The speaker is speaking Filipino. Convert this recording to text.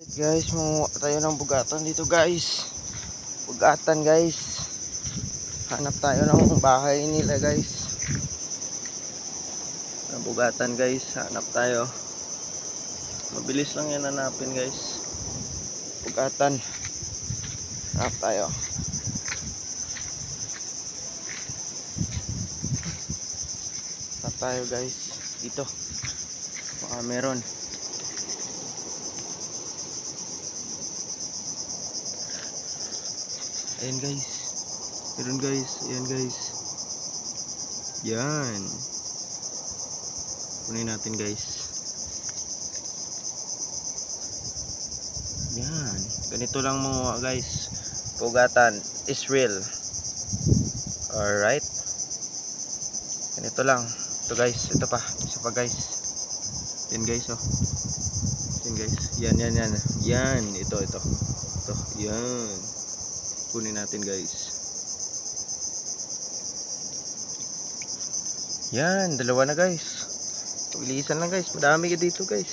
Guys, manguha tayo ng bugatan dito guys. Bugatan guys. Hanap tayo ng bahay nila guys. Bugatan guys, hanap tayo. Mabilis lang yan hanapin guys. Bugatan. Hanap tayo. Hanap tayo guys. Dito. Baka meron. Ayan guys. Meron guys. Ayan guys. Yan. Kunin natin guys. Yan. Ganito lang mga guys. Bugatan is real. Alright. Ganito lang. Ito guys. Ito pa. Isa pa guys. Yan guys oh. Yan guys. Yan. Yan. Ito. Yan. Kunin natin guys. Yan, dalawa na guys. Bilisan lang guys, madami ka dito guys.